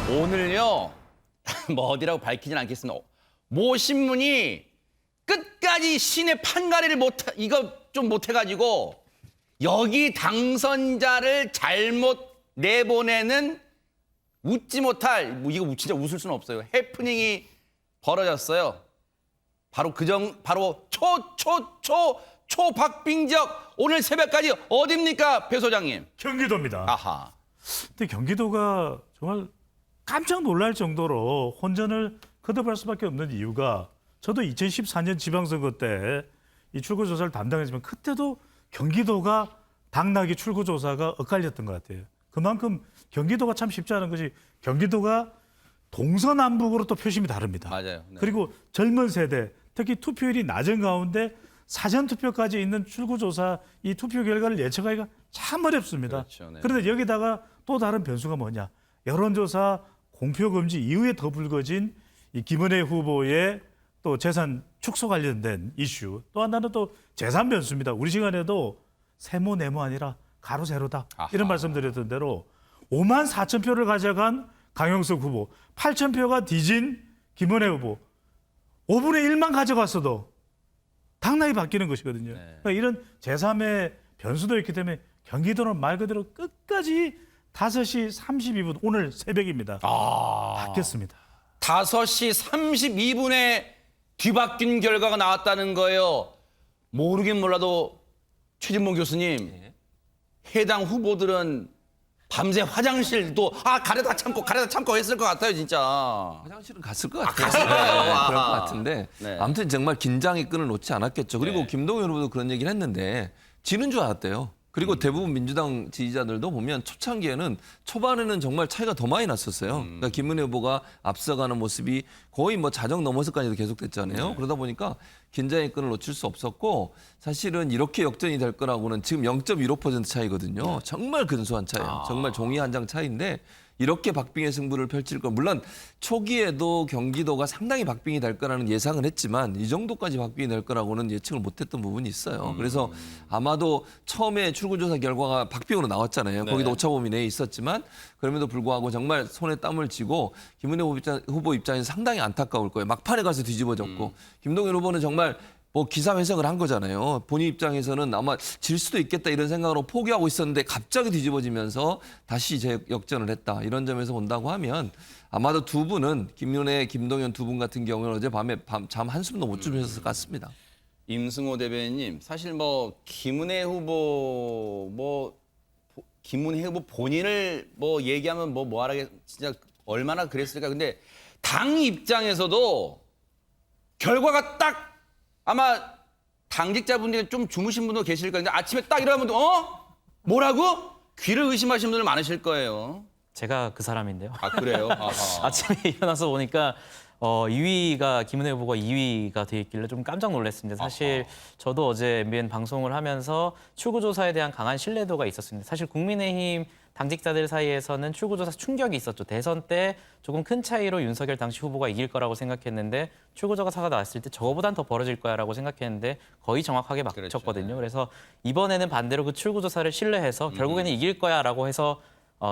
오늘요, 뭐 어디라고 밝히진 않겠습니다. 모 신문이 끝까지 신의 판가리를 이거 좀 못해가지고 여기 당선자를 잘못 내보내는 웃지 못할, 뭐 이거 진짜 웃을 수는 없어요. 해프닝이 벌어졌어요. 바로 초박빙 지역 오늘 새벽까지 어딥니까, 배 소장님? 경기도입니다. 아하. 근데 경기도가 정말 깜짝 놀랄 정도로 혼전을 거듭할 수밖에 없는 이유가 저도 2014년 지방선거 때 이 출구조사를 담당했지만 그때도 경기도가 당락이 출구조사가 엇갈렸던 것 같아요. 그만큼 경기도가 참 쉽지 않은 것이 경기도가 동서남북으로 또 표심이 다릅니다. 맞아요. 네. 그리고 젊은 세대, 특히 투표율이 낮은 가운데 사전투표까지 있는 출구조사 이 투표 결과를 예측하기가 참 어렵습니다. 그렇죠, 네. 그런데 여기다가 또 다른 변수가 뭐냐. 여론조사 공표금지 이후에 더 불거진 이 김은혜 후보의 또 재산 축소 관련된 이슈. 또 하나는 또 재산 변수입니다. 우리 시간에도 세모 네모 아니라 가로 세로다. 아하. 이런 말씀드렸던 대로 5만 4천 표를 가져간 강영석 후보, 8천 표가 뒤진 김은혜 후보, 5분의 1만 가져갔어도 당락이 바뀌는 것이거든요. 네. 그러니까 이런 제3의 변수도 있기 때문에 경기도는 말 그대로 끝까지 5시 32분 오늘 새벽입니다. 바뀌었습니다. 5시 32분에 뒤바뀐 결과가 나왔다는 거예요. 모르긴 몰라도 최진봉 교수님, 해당 후보들은 밤새 화장실도 가려다 참고 했을 것 같아요, 진짜. 화장실은 갔을 것 같아요. 갔을 거예요. 네, 아. 그럴 것 같은데 네. 아무튼 정말 긴장의 끈을 놓지 않았겠죠. 그리고 네. 김동연 후보도 그런 얘기를 했는데 지는 줄 알았대요. 그리고 대부분 민주당 지지자들도 보면 초창기에는 초반에는 정말 차이가 더 많이 났었어요. 그러니까 김은혜 후보가 앞서가는 모습이 거의 뭐 자정 넘어서까지도 계속됐잖아요. 네. 그러다 보니까 긴장의 끈을 놓칠 수 없었고 사실은 이렇게 역전이 될 거라고는 지금 0.15% 차이거든요. 정말 근소한 차이예요. 정말 종이 한 장 차이인데 이렇게 박빙의 승부를 펼칠 거. 물론 초기에도 경기도가 상당히 박빙이 될 거라는 예상은 했지만 이 정도까지 박빙이 될 거라고는 예측을 못했던 부분이 있어요. 그래서 아마도 처음에 출구조사 결과가 박빙으로 나왔잖아요. 네. 거기도 오차범위 내에 있었지만 그럼에도 불구하고 정말 손에 땀을 쥐고 김은혜 후보 입장에서 상당히 안타까울 거예요. 막판에 가서 뒤집어졌고 김동연 후보는 정말 뭐 기사 회생을 한 거잖아요. 본인 입장에서는 아마 질 수도 있겠다 이런 생각으로 포기하고 있었는데 갑자기 뒤집어지면서 다시 재역전을 했다. 이런 점에서 본다고 하면 아마도 두 분은 김윤혜, 김동연 두 분 같은 경우는 어젯밤에 잠 한숨도 못 주무셨을 것 같습니다. 임승호 대변인님, 사실 뭐 김은혜 후보 본인을 뭐 얘기하면 뭐하라 진짜 얼마나 그랬을까. 근데 당 입장에서도 결과가 딱 아마 당직자분들이 좀 주무신 분도 계실 거예요. 근데 아침에 딱 일어나면 뭐라고? 귀를 의심하시는 분들 많으실 거예요. 제가 그 사람인데요. 아, 그래요? 아하. 아침에 일어나서 보니까 2위가 김은혜 후보가 2위가 돼 있길래 좀 깜짝 놀랐습니다. 사실 저도 어제 MBN 방송을 하면서 출구조사에 대한 강한 신뢰도가 있었습니다. 사실 국민의힘 당직자들 사이에서는 출구조사 충격이 있었죠. 대선 때 조금 큰 차이로 윤석열 당시 후보가 이길 거라고 생각했는데 출구조사가 나왔을 때 저거보단 더 벌어질 거야라고 생각했는데 거의 정확하게 맞췄거든요. 그렇죠. 그래서 이번에는 반대로 그 출구조사를 신뢰해서 결국에는 이길 거야라고 해서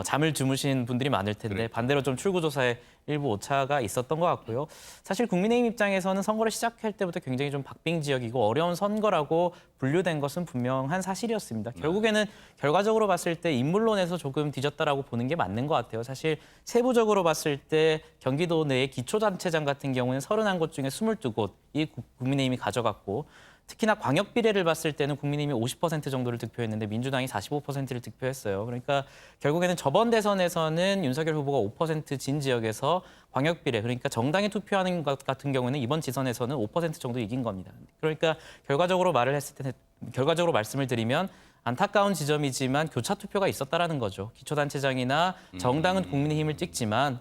잠을 주무신 분들이 많을 텐데 반대로 좀 출구조사에 일부 오차가 있었던 것 같고요. 사실 국민의힘 입장에서는 선거를 시작할 때부터 굉장히 좀 박빙 지역이고 어려운 선거라고 분류된 것은 분명한 사실이었습니다. 결국에는 결과적으로 봤을 때 인물론에서 조금 뒤졌다라고 보는 게 맞는 것 같아요. 사실 세부적으로 봤을 때 경기도 내의 기초단체장 같은 경우는 31곳 중에 22곳이 국민의힘이 가져갔고 특히나 광역 비례를 봤을 때는 국민의힘이 50% 정도를 득표했는데 민주당이 45%를 득표했어요. 그러니까 결국에는 저번 대선에서는 윤석열 후보가 5%진 지역에서 광역 비례, 그러니까 정당에 투표하는 것 같은 경우에는 이번 지선에서는 5% 정도 이긴 겁니다. 그러니까 결과적으로 말씀을 드리면 안타까운 지점이지만 교차 투표가 있었다라는 거죠. 기초단체장이나 정당은 국민의힘을 찍지만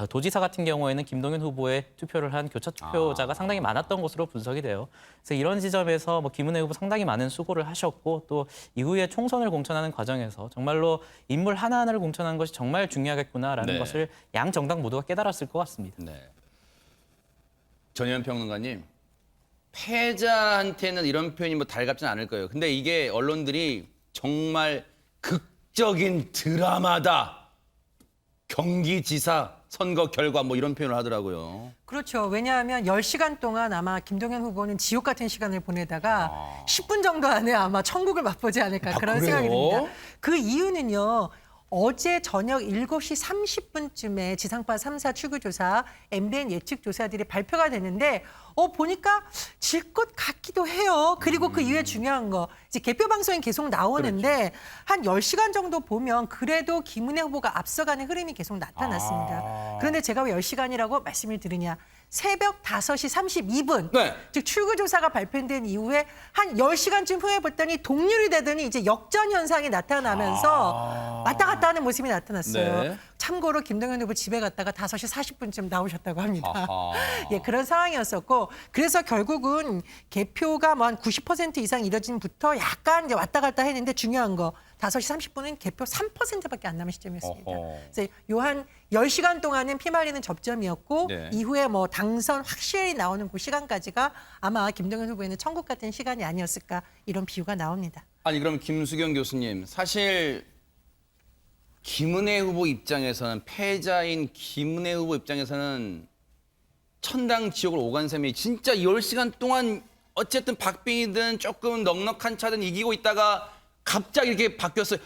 도지사 같은 경우에는 김동연 후보의 투표를 한 교차 투표자가 상당히 많았던 것으로 분석이 돼요. 그래서 이런 지점에서 김은혜 후보 상당히 많은 수고를 하셨고 또 이후에 총선을 공천하는 과정에서 정말로 인물 하나하나를 공천하는 것이 정말 중요하겠구나라는 네. 것을 양 정당 모두가 깨달았을 것 같습니다. 네. 전현 평론가님, 패자한테는 이런 표현이 뭐 달갑진 않을 거예요. 근데 이게 언론들이 정말 극적인 드라마다. 경기지사 선거 결과 뭐 이런 표현을 하더라고요. 그렇죠. 왜냐하면 10시간 동안 아마 김동연 후보는 지옥 같은 시간을 보내다가 10분 정도 안에 아마 천국을 맛보지 않을까 그런 그래요? 생각이 듭니다. 그 이유는요. 어제 저녁 7시 30분쯤에 지상파 3사 출구조사, MBN 예측조사들이 발표가 되는데 보니까 질 것 같기도 해요. 그리고 그 이후에 중요한 거, 이제 개표 방송이 계속 나오는데 한 10시간 정도 보면 그래도 김은혜 후보가 앞서가는 흐름이 계속 나타났습니다. 그런데 제가 왜 10시간이라고 말씀을 드리냐. 새벽 5시 32분, 네. 즉 출구조사가 발표된 이후에 한 10시간쯤 후에 봤더니 동률이 되더니 이제 역전 현상이 나타나면서 왔다 갔다 하는 모습이 나타났어요. 네. 참고로 김동연 후보 집에 갔다가 5시 40분쯤 나오셨다고 합니다. 아하. 예, 그런 상황이었었고 그래서 결국은 개표가 뭐 한 90% 이상 이뤄진부터 약간 이제 왔다 갔다 했는데 중요한 거 5시 30분은 개표 3%밖에 안 남은 시점이었습니다. 어허. 그래서 요 한 10시간 동안은 피말리는 접점이었고 네. 이후에 뭐 당선 확실히 나오는 그 시간까지가 아마 김동연 후보에는 천국 같은 시간이 아니었을까 이런 비유가 나옵니다. 아니 그럼 김수경 교수님 사실 김은혜 후보 입장에서는 패자인 김은혜 후보 입장에서는 천당 지옥을 오간 셈이 진짜 10시간 동안 어쨌든 박빙이든 조금 넉넉한 차든 이기고 있다가 갑자기 이렇게 바뀌었어요.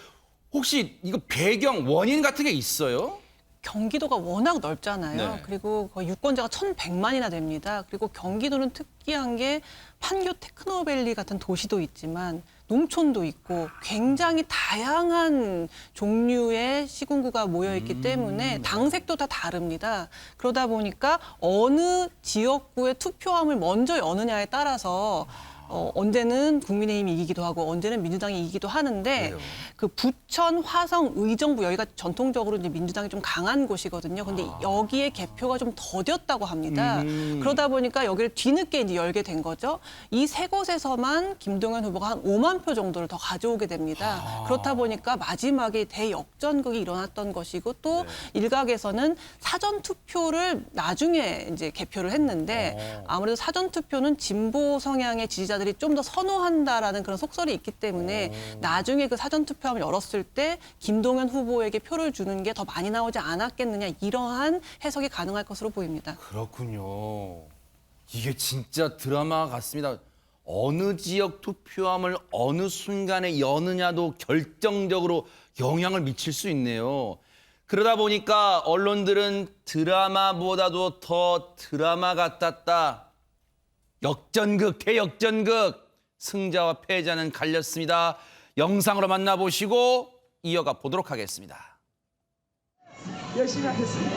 혹시 이거 배경 원인 같은 게 있어요? 경기도가 워낙 넓잖아요. 네. 그리고 거의 유권자가 1,100만이나 됩니다. 그리고 경기도는 특이한 게 판교 테크노밸리 같은 도시도 있지만 농촌도 있고 굉장히 다양한 종류의 시군구가 모여있기 때문에 당색도 다 다릅니다. 그러다 보니까 어느 지역구의 투표함을 먼저 여느냐에 따라서 언제는 국민의힘이 이기기도 하고 언제는 민주당이 이기기도 하는데 그 부천, 화성, 의정부 여기가 전통적으로 이제 민주당이 좀 강한 곳이거든요. 근데 여기에 개표가 좀 더뎠다고 합니다. 그러다 보니까 여기를 뒤늦게 이제 열게 된 거죠. 이 세 곳에서만 김동연 후보가 한 5만 표 정도를 더 가져오게 됩니다. 그렇다 보니까 마지막에 대역전극이 일어났던 것이고 또 일각에서는 사전 투표를 나중에 이제 개표를 했는데 아무래도 사전 투표는 진보 성향의 지지자들이 좀 더 선호한다라는 그런 속설이 있기 때문에 나중에 그 사전 투표함을 열었을 때 김동연 후보에게 표를 주는 게 더 많이 나오지 않았겠느냐 이러한 해석이 가능할 것으로 보입니다. 그렇군요. 이게 진짜 드라마 같습니다. 어느 지역 투표함을 어느 순간에 여느냐도 결정적으로 영향을 미칠 수 있네요. 그러다 보니까 언론들은 드라마보다도 더 드라마 같았다. 역전극, 대역전극. 승자와 패자는 갈렸습니다. 영상으로 만나보시고 이어가 보도록 하겠습니다. 열심히 하겠습니다.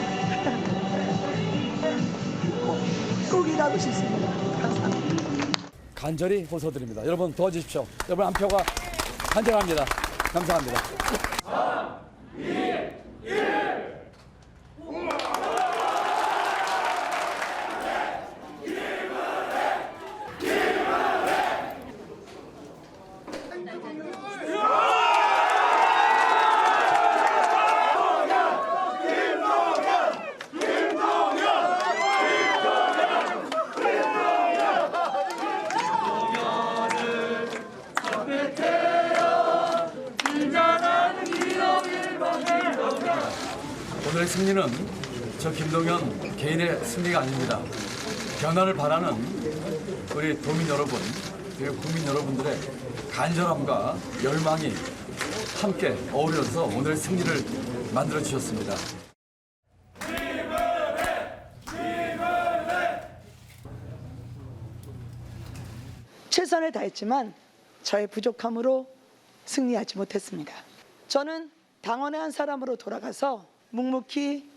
꼭 일하고 싶습니다. 감사합니다. 간절히 호소드립니다. 여러분 도와주십시오. 여러분 한 표가 간절합니다. 감사합니다. 오늘의 승리는 저 김동연 개인의 승리가 아닙니다. 변화를 바라는 우리 도민 여러분 그리고 국민 여러분들의 간절함과 열망이 함께 어우러져서 오늘의 승리를 만들어 주셨습니다. 최선을 다했지만 저의 부족함으로 승리하지 못했습니다. 저는 당원의 한 사람으로 돌아가서 묵묵히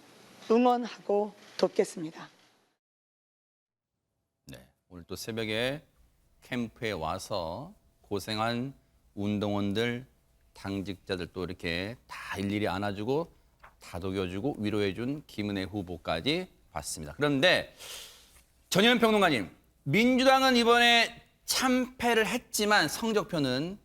응원하고 돕겠습니다. 네, 오늘 또 새벽에 캠프에 와서 고생한 운동원들, 당직자들 또 이렇게 다 일일이 안아주고 다독여주고 위로해준 김은혜 후보까지 봤습니다. 그런데 전현 평론가님, 민주당은 이번에 참패를 했지만 성적표는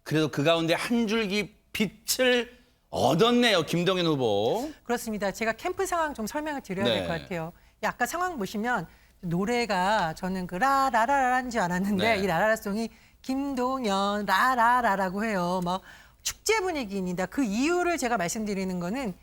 그래도 그 가운데 한 줄기 빛을 얻었네요, 김동연 후보. 그렇습니다. 제가 캠프 상황 좀 설명을 드려야 될 것 네. 같아요. 아까 상황 보시면 노래가 저는 그 라라라라인 줄 알았는데 네. 이 라라라송이 김동연 라라라라고 해요. 막 축제 분위기입니다. 그 이유를 제가 말씀드리는 거는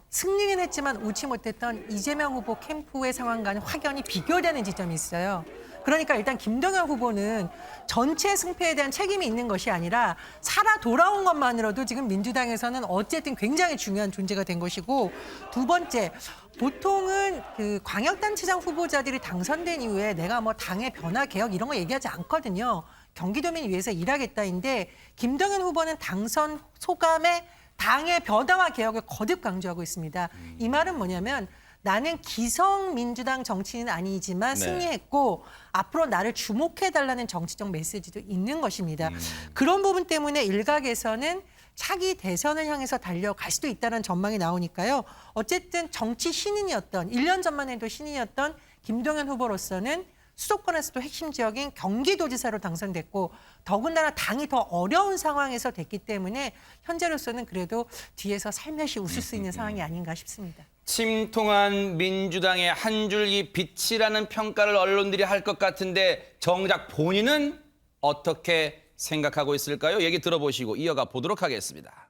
승리는 했지만 오지 못했던 이재명 후보 캠프의 상황과는 확연히 비교되는 지점이 있어요. 그러니까 일단 김동연 후보는 전체 승패에 대한 책임이 있는 것이 아니라 살아 돌아온 것만으로도 지금 민주당에서는 어쨌든 굉장히 중요한 존재가 된 것이고, 두 번째, 보통은 그 광역단체장 후보자들이 당선된 이후에 내가 뭐 당의 변화 개혁 이런 거 얘기하지 않거든요. 경기도민을 위해서 일하겠다인데, 김동연 후보는 당선 소감에 당의 변화와 개혁을 거듭 강조하고 있습니다. 이 말은 뭐냐면, 나는 기성 민주당 정치인은 아니지만 승리했고 앞으로 나를 주목해달라는 정치적 메시지도 있는 것입니다. 그런 부분 때문에 일각에서는 차기 대선을 향해서 달려갈 수도 있다는 전망이 나오니까요. 어쨌든 정치 신인이었던, 1년 전만 해도 신인이었던 김동연 후보로서는 수도권에서도 핵심 지역인 경기도지사로 당선됐고, 더군다나 당이 더 어려운 상황에서 됐기 때문에 현재로서는 그래도 뒤에서 살며시 웃을 수 있는 상황이 아닌가 싶습니다. 침통한 민주당의 한 줄기 빛이라는 평가를 언론들이 할 것 같은데 정작 본인은 어떻게 생각하고 있을까요? 얘기 들어보시고 이어가 보도록 하겠습니다.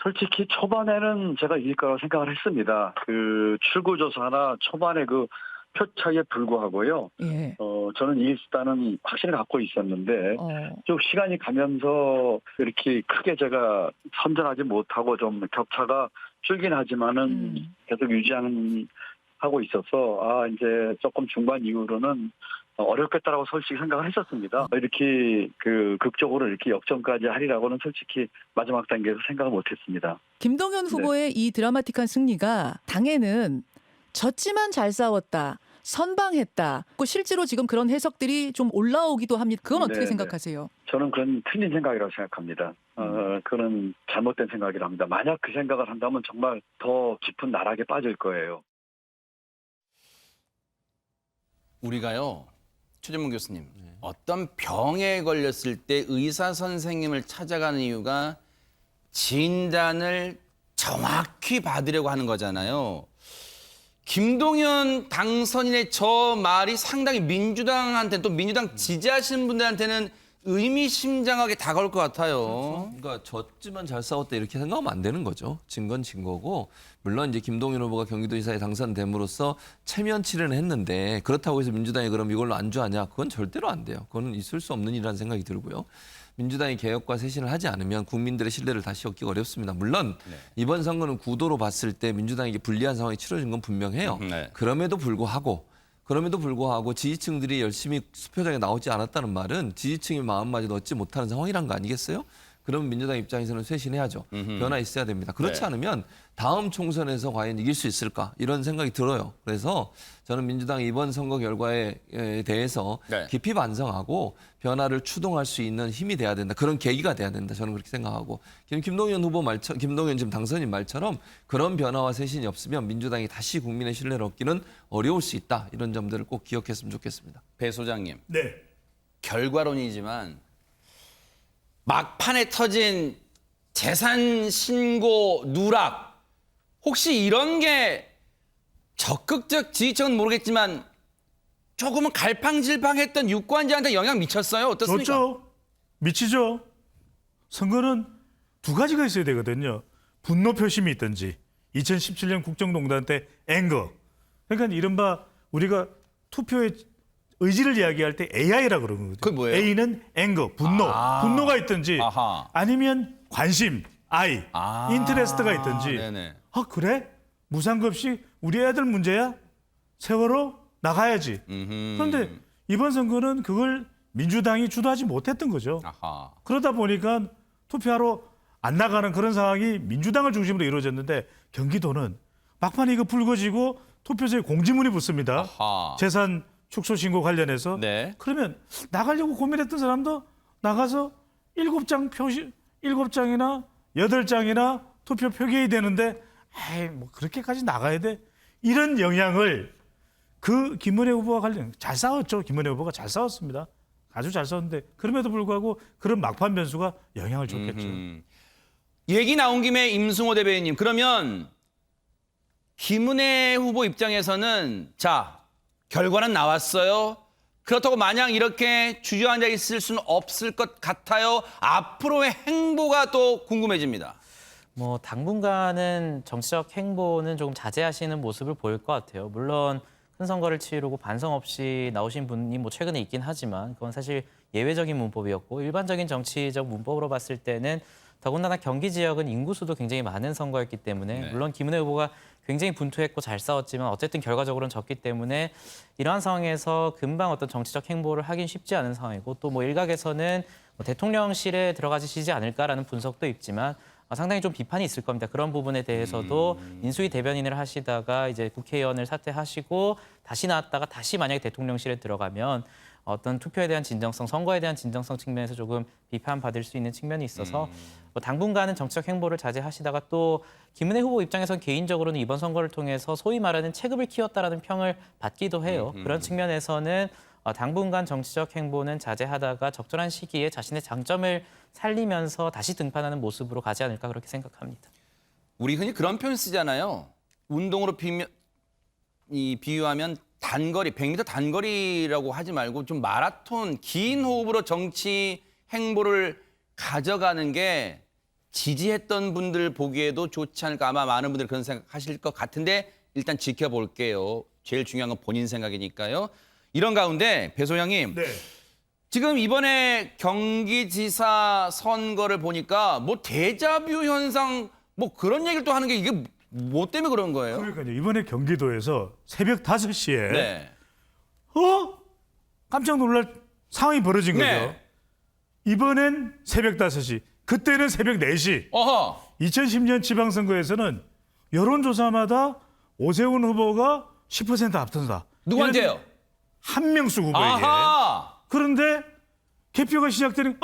솔직히 초반에는 제가 이길 거라고 생각을 했습니다. 그 출구조사나 초반에 그 표 차이에 불구하고요. 예. 저는 이길 수 있다는 확신을 갖고 있었는데 좀 시간이 가면서 이렇게 크게 제가 선전하지 못하고 좀 격차가 줄긴 하지만은 계속 하고 있어서 이제 조금 중반 이후로는 어렵겠다라고 솔직히 생각을 했었습니다. 이렇게 그 극적으로 이렇게 역전까지 하리라고는 솔직히 마지막 단계에서 생각을 못했습니다. 김동연 후보의 이 드라마틱한 승리가 당에는 졌지만 잘 싸웠다, 선방했다, 실제로 지금 그런 해석들이 좀 올라오기도 합니다. 그건 어떻게 생각하세요? 저는 그건 틀린 생각이라고 생각합니다. 그건 잘못된 생각이라 합니다. 만약 그 생각을 한다면 정말 더 깊은 나락에 빠질 거예요. 우리가요, 최재문 교수님, 어떤 병에 걸렸을 때 의사 선생님을 찾아가는 이유가 진단을 정확히 받으려고 하는 거잖아요. 김동연 당선인의 저 말이 상당히 민주당한테, 또 민주당 지지하시는 분들한테는 의미심장하게 다가올 것 같아요. 그러니까 졌지만 잘 싸웠다 이렇게 생각하면 안 되는 거죠. 진 건 진 거고, 물론 이제 김동연 후보가 경기도지사에 당선됨으로써 체면치레는 했는데, 그렇다고 해서 민주당이 그럼 이걸로 안주하냐? 그건 절대로 안 돼요. 그건 있을 수 없는 일이라는 생각이 들고요. 민주당이 개혁과 쇄신을 하지 않으면 국민들의 신뢰를 다시 얻기가 어렵습니다. 물론 이번 선거는 구도로 봤을 때 민주당에게 불리한 상황이 치러진 건 분명해요. 그럼에도 불구하고 지지층들이 열심히 수표장에 나오지 않았다는 말은 지지층의 마음마저 얻지 못하는 상황이란 거 아니겠어요? 그럼 민주당 입장에서는 쇄신해야죠. 변화 있어야 됩니다. 그렇지 않으면 다음 총선에서 과연 이길 수 있을까? 이런 생각이 들어요. 그래서 저는 민주당이 이번 선거 결과에 대해서 깊이 반성하고 변화를 추동할 수 있는 힘이 돼야 된다. 그런 계기가 돼야 된다. 저는 그렇게 생각하고, 김동연 후보 말처럼, 김동연 지금 당선인 말처럼 그런 변화와 쇄신이 없으면 민주당이 다시 국민의 신뢰를 얻기는 어려울 수 있다. 이런 점들을 꼭 기억했으면 좋겠습니다. 배 소장님, 네. 결과론이지만 막판에 터진 재산 신고 누락, 혹시 이런 게 적극적 지지층은 모르겠지만 조금은 갈팡질팡했던 유권자한테 영향 미쳤어요? 어떻습니까? 좋죠. 미치죠. 선거는 두 가지가 있어야 되거든요. 분노 표심이 있든지 2017년 국정농단 때 앵거. 그러니까 이른바 우리가 투표의 의지를 이야기할 때 AI라고 그러는 거죠. 그게 뭐예요? A는 앵거, 분노. 분노가 있든지 아하. 아니면 관심, I, 인터레스트가 있든지. 네네. 그래? 무상급식 우리 애들 문제야? 세월호 나가야지. 그런데 이번 선거는 그걸 민주당이 주도하지 못했던 거죠. 아하. 그러다 보니까 투표하러 안 나가는 그런 상황이 민주당을 중심으로 이루어졌는데, 경기도는 막판에 이거 불거지고 투표소에 공지문이 붙습니다. 아하. 재산 축소 신고 관련해서. 네. 그러면 나가려고 고민했던 사람도 나가서 7장이나 8장이나 투표 표기해야 되는데, 뭐 그렇게까지 나가야 돼? 이런 영향을 그 김은혜 후보와 관련 잘 싸웠죠. 김은혜 후보가 잘 싸웠습니다. 아주 잘 싸웠는데, 그럼에도 불구하고 그런 막판 변수가 영향을 줬겠죠. 얘기 나온 김에 임승호 대변인님, 그러면 김은혜 후보 입장에서는 자, 결과는 나왔어요. 그렇다고 마냥 이렇게 주저앉아 있을 수는 없을 것 같아요. 앞으로의 행보가 또 궁금해집니다. 뭐 당분간은 정치적 행보는 조금 자제하시는 모습을 보일 것 같아요. 물론 큰 선거를 치르고 반성 없이 나오신 분이 뭐 최근에 있긴 하지만 그건 사실 예외적인 문법이었고 일반적인 정치적 문법으로 봤을 때는 더군다나 경기 지역은 인구수도 굉장히 많은 선거였기 때문에 물론 김은혜 후보가 굉장히 분투했고 잘 싸웠지만 어쨌든 결과적으로는 졌기 때문에 이러한 상황에서 금방 어떤 정치적 행보를 하긴 쉽지 않은 상황이고 또 뭐 일각에서는 뭐 대통령실에 들어가시지 않을까라는 분석도 있지만 상당히 좀 비판이 있을 겁니다. 그런 부분에 대해서도 인수위 대변인을 하시다가 이제 국회의원을 사퇴하시고 다시 나왔다가 다시 만약에 대통령실에 들어가면 어떤 투표에 대한 진정성, 선거에 대한 진정성 측면에서 조금 비판받을 수 있는 측면이 있어서 뭐 당분간은 정치적 행보를 자제하시다가 또 김은혜 후보 입장에선 개인적으로는 이번 선거를 통해서 소위 말하는 체급을 키웠다라는 평을 받기도 해요. 그런 측면에서는 당분간 정치적 행보는 자제하다가 적절한 시기에 자신의 장점을 살리면서 다시 등판하는 모습으로 가지 않을까 그렇게 생각합니다. 우리 흔히 그런 표현 쓰잖아요. 운동으로 비유하면 단거리, 100m 단거리라고 하지 말고 좀 마라톤, 긴 호흡으로 정치 행보를 가져가는 게 지지했던 분들 보기에도 좋지 않을까. 아마 많은 분들이 그런 생각하실 것 같은데 일단 지켜볼게요. 제일 중요한 건 본인 생각이니까요. 이런 가운데 배 소장님, 지금 이번에 경기지사 선거를 보니까 뭐 데자뷰 현상 뭐 그런 얘기를 또 하는 게 이게 뭐 때문에 그런 거예요? 그러니까요. 이번에 경기도에서 새벽 5시에 네. 깜짝 놀랄 상황이 벌어진 거죠. 네. 이번엔 새벽 5시, 그때는 새벽 4시. 어허. 2010년 지방선거에서는 여론조사마다 오세훈 후보가 10% 앞선다. 누구한테요? 한명숙 후보에게. 아하. 그런데 개표가 시작되는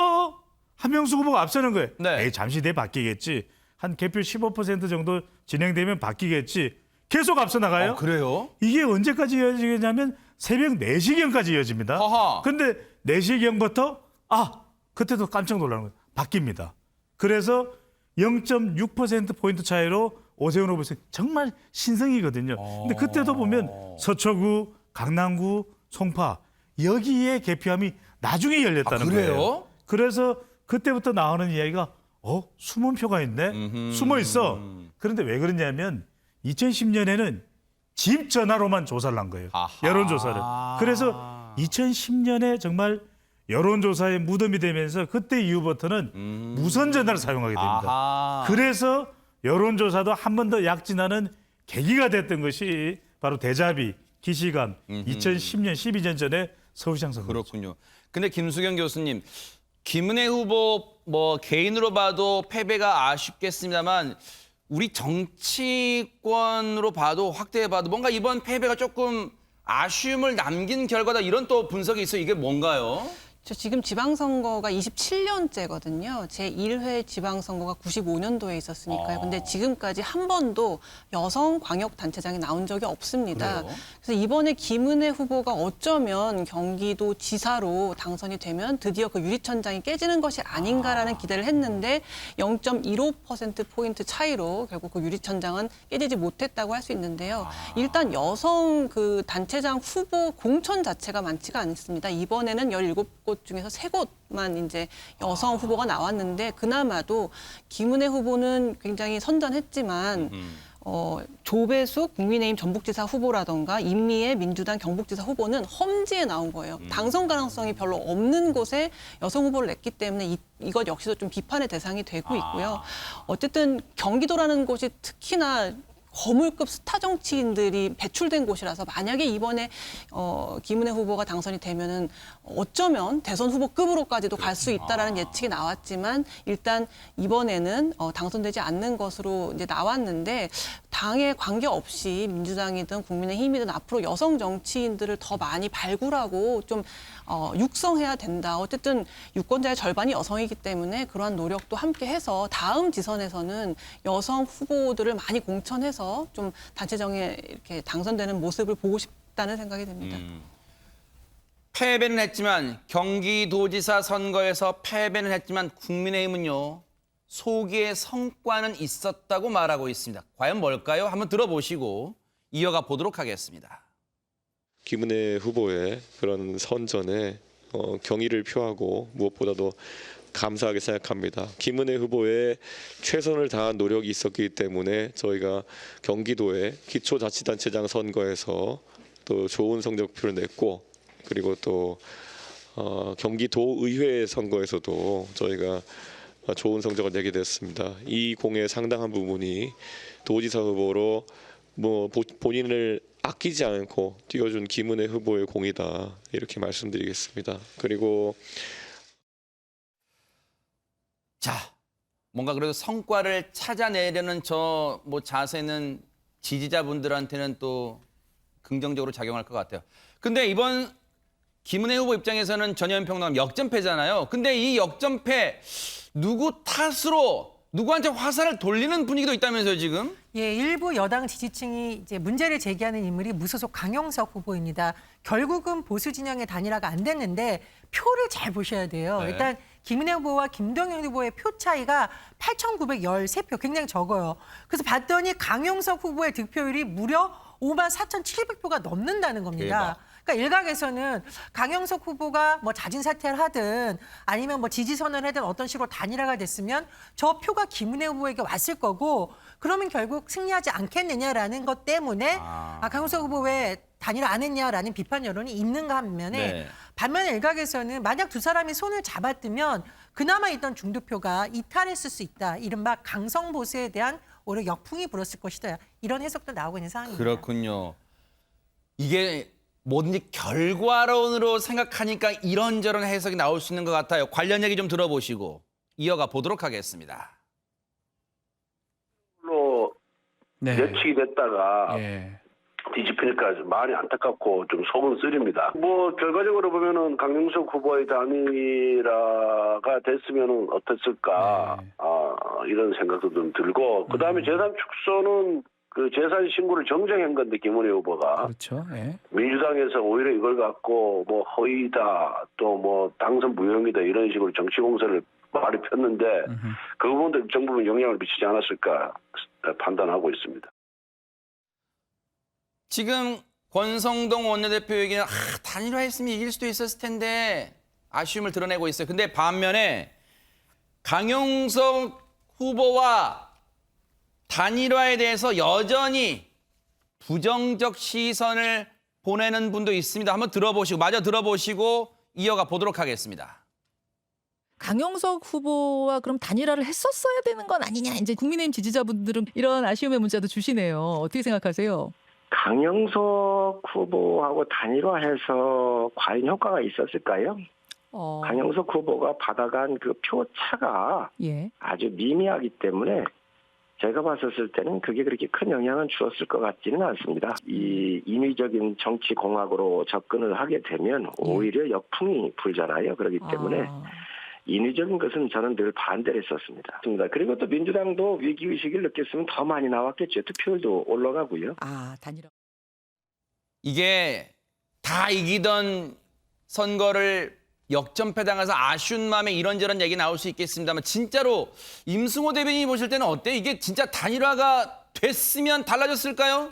한명숙 후보가 앞서는 거예요. 네. 에이, 잠시 뒤에 바뀌겠지. 한 개표 15% 정도 진행되면 바뀌겠지. 계속 앞서 나가요. 그래요? 이게 언제까지 이어지겠냐면 새벽 4시경까지 이어집니다. 허허. 근데 4시경부터 그때도 깜짝 놀라는 거예요. 바뀝니다. 그래서 0.6%포인트 차이로 오세훈 후보 정말 신성이거든요. 근데 그때도 보면 서초구, 강남구, 송파 여기에 개표함이 나중에 열렸다는 그래요? 거예요. 그래서 그때부터 나오는 이야기가 숨은 표가 있네. 숨어 있어. 그런데 왜 그러냐면 2010년에는 집 전화로만 조사를 한 거예요. 아하. 여론조사를. 그래서 2010년에 정말 여론조사의 무덤이 되면서 그때 이후부터는 무선 전화를 사용하게 됩니다. 아하. 그래서 여론조사도 한 번 더 약진하는 계기가 됐던 것이 바로 대자비, 기시감 2010년 12년 전에 서울시장 선거. 그렇군요. 근데 김수경 교수님, 김은혜 후보 뭐 개인으로 봐도 패배가 아쉽겠습니다만 우리 정치권으로 봐도 확대해 봐도 뭔가 이번 패배가 조금 아쉬움을 남긴 결과다 이런 또 분석이 있어요. 이게 뭔가요? 지금 지방선거가 27년째거든요. 제1회 지방선거가 95년도에 있었으니까요. 근데 지금까지 한 번도 여성 광역단체장이 나온 적이 없습니다. 그래요? 그래서 이번에 김은혜 후보가 어쩌면 경기도 지사로 당선이 되면 드디어 그 유리천장이 깨지는 것이 아닌가라는 기대를 했는데 0.15%포인트 차이로 결국 그 유리천장은 깨지지 못했다고 할 수 있는데요. 일단 여성 그 단체장 후보 공천 자체가 많지가 않습니다. 이번에는 17곳 중에서 3곳만 이제 여성 후보가 나왔는데 그나마도 김은혜 후보는 굉장히 선전했지만 조배숙 국민의힘 전북지사 후보라던가 임미애 민주당 경북지사 후보는 험지에 나온 거예요. 당선 가능성이 별로 없는 곳에 여성 후보를 냈기 때문에 이것 역시도 좀 비판의 대상이 되고 있고요. 어쨌든 경기도라는 곳이 특히나 거물급 스타 정치인들이 배출된 곳이라서 만약에 이번에 김은혜 후보가 당선이 되면은 어쩌면 대선 후보급으로까지도 갈 수 있다라는 예측이 나왔지만 일단 이번에는 당선되지 않는 것으로 이제 나왔는데 당에 관계없이 민주당이든 국민의힘이든 앞으로 여성 정치인들을 더 많이 발굴하고 좀 육성해야 된다. 어쨌든 유권자의 절반이 여성이기 때문에 그러한 노력도 함께 해서 다음 지선에서는 여성 후보들을 많이 공천해서 좀 단체정에 이렇게 당선되는 모습을 보고 싶다는 생각이 듭니다. 패배는 했지만 경기도지사 선거에서 패배는 했지만 국민의힘은요. 소기의 성과는 있었다고 말하고 있습니다. 과연 뭘까요? 한번 들어보시고 이어가 보도록 하겠습니다. 김은혜 후보의 그런 선전에 경의를 표하고 무엇보다도 감사하게 생각합니다. 김은혜 후보의 최선을 다한 노력이 있었기 때문에 저희가 경기도의 기초자치단체장 선거에서 또 좋은 성적표를 냈고, 그리고 또 경기도의회 선거에서도 저희가 좋은 성적을 내게 됐습니다. 이 공의 상당한 부분이 도지사 후보로 본인을 아끼지 않고 뛰어준 김은혜 후보의 공이다, 이렇게 말씀드리겠습니다. 그리고 자, 뭔가 그래도 성과를 찾아내려는 저 자세는 지지자분들한테는 또 긍정적으로 작용할 것 같아요. 근데 이번 김은혜 후보 입장에서는 전혜연 평론가 역전패잖아요. 근데 이 역전패 누구 탓으로 누구한테 화살을 돌리는 분위기도 있다면서요, 지금? 예, 일부 여당 지지층이 이제 문제를 제기하는 인물이 무소속 강용석 후보입니다. 결국은 보수 진영의 단일화가 안 됐는데 표를 잘 보셔야 돼요. 네. 일단 김은혜 후보와 김동연 후보의 표 차이가 8,913표, 굉장히 적어요. 그래서 봤더니 강용석 후보의 득표율이 무려 54,700표가 넘는다는 겁니다. 대박. 그러니까 일각에서는 강용석 후보가 뭐 자진 사퇴를 하든 아니면 뭐 지지 선언을 하든 어떤 식으로 단일화가 됐으면 저 표가 김은혜 후보에게 왔을 거고, 그러면 결국 승리하지 않겠느냐라는 것 때문에 강용석 후보 왜 단일화 안 했냐라는 비판 여론이 있는가 반면에, 네. 반면에 일각에서는 만약 두 사람이 손을 잡았으면 그나마 있던 중도표가 이탈했을 수 있다. 이른바 강성 보수에 대한 오히려 역풍이 불었을 것이다. 이런 해석도 나오고 있는 상황입니다. 그렇군요. 이게 뭐든지 결과론으로 생각하니까 이런저런 해석이 나올 수 있는 것 같아요. 관련 얘기 좀 들어보시고 이어가 보도록 하겠습니다. 네. 예측이 됐다가 뒤집히니까 좀 많이 안타깝고 좀 속은 쓰립니다. 결과적으로 보면은 강용석 후보의 단일화가 됐으면 어땠을까, 이런 생각도 좀 들고, 그 다음에 재산 축소는 그 재산 신고를 정정한 건데 김은혜 후보가 그렇죠. 예. 민주당에서 오히려 이걸 갖고 허위다, 또 당선 무용이다, 이런 식으로 정치 공세를 말이 폈는데 그 부분도 일정 부분 영향을 미치지 않았을까 판단하고 있습니다. 지금 권성동 원내대표 얘기는 단일화했으면 이길 수도 있었을 텐데 아쉬움을 드러내고 있어요. 근데 반면에 강용석 후보와 단일화에 대해서 여전히 부정적 시선을 보내는 분도 있습니다. 한번 마저 들어보시고 이어가 보도록 하겠습니다. 강용석 후보와 그럼 단일화를 했었어야 되는 건 아니냐. 이제 국민의힘 지지자분들은 이런 아쉬움의 문자도 주시네요. 어떻게 생각하세요? 강용석 후보하고 단일화해서 과연 효과가 있었을까요? 강용석 후보가 받아간 그 표차가 아주 미미하기 때문에 제가 봤었을 때는 그게 그렇게 큰 영향은 주었을 것 같지는 않습니다. 이 인위적인 정치 공학으로 접근을 하게 되면 오히려 역풍이 불잖아요. 그렇기 때문에 인위적인 것은 저는 늘 반대를 했었습니다. 그리고 또 민주당도 위기의식을 느꼈으면 더 많이 나왔겠죠. 투표율도 올라가고요. 단일화. 이게 다 이기던 선거를 역전패당해서 아쉬운 마음에 이런저런 얘기 나올 수 있겠습니다만, 진짜로 임승호 대변인이 보실 때는 어때요? 이게 진짜 단일화가 됐으면 달라졌을까요?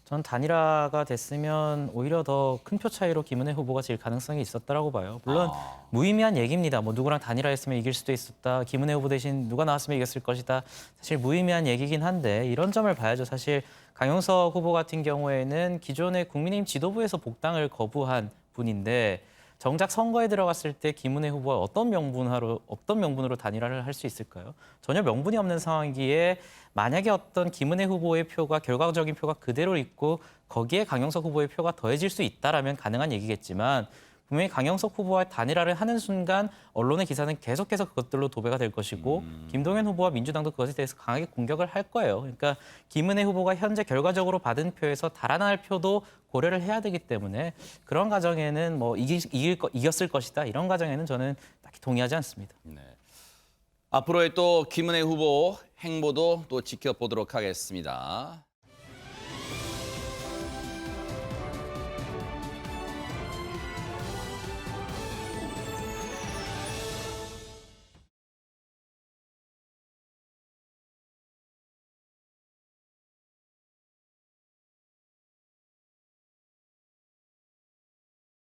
전 단일화가 됐으면 오히려 더 큰 표 차이로 김은혜 후보가 질 가능성이 있었다라고 봐요. 물론 무의미한 얘기입니다. 누구랑 단일화했으면 이길 수도 있었다. 김은혜 후보 대신 누가 나왔으면 이겼을 것이다. 사실 무의미한 얘기긴 한데 이런 점을 봐야죠. 사실 강용석 후보 같은 경우에는 기존의 국민의힘 지도부에서 복당을 거부한 분인데, 정작 선거에 들어갔을 때 김은혜 후보가 어떤 명분으로 단일화를 할 수 있을까요? 전혀 명분이 없는 상황이기에 만약에 어떤 김은혜 후보의 표가 결과적인 표가 그대로 있고 거기에 강용석 후보의 표가 더해질 수 있다라면 가능한 얘기겠지만, 분명히 강용석 후보와 단일화를 하는 순간 언론의 기사는 계속해서 그것들로 도배가 될 것이고 김동연 후보와 민주당도 그것에 대해서 강하게 공격을 할 거예요. 그러니까 김은혜 후보가 현재 결과적으로 받은 표에서 달아날 표도 고려를 해야 되기 때문에 그런 가정에는 이겼을 것이다, 이런 가정에는 저는 딱히 동의하지 않습니다. 네. 앞으로의 또 김은혜 후보 행보도 또 지켜보도록 하겠습니다.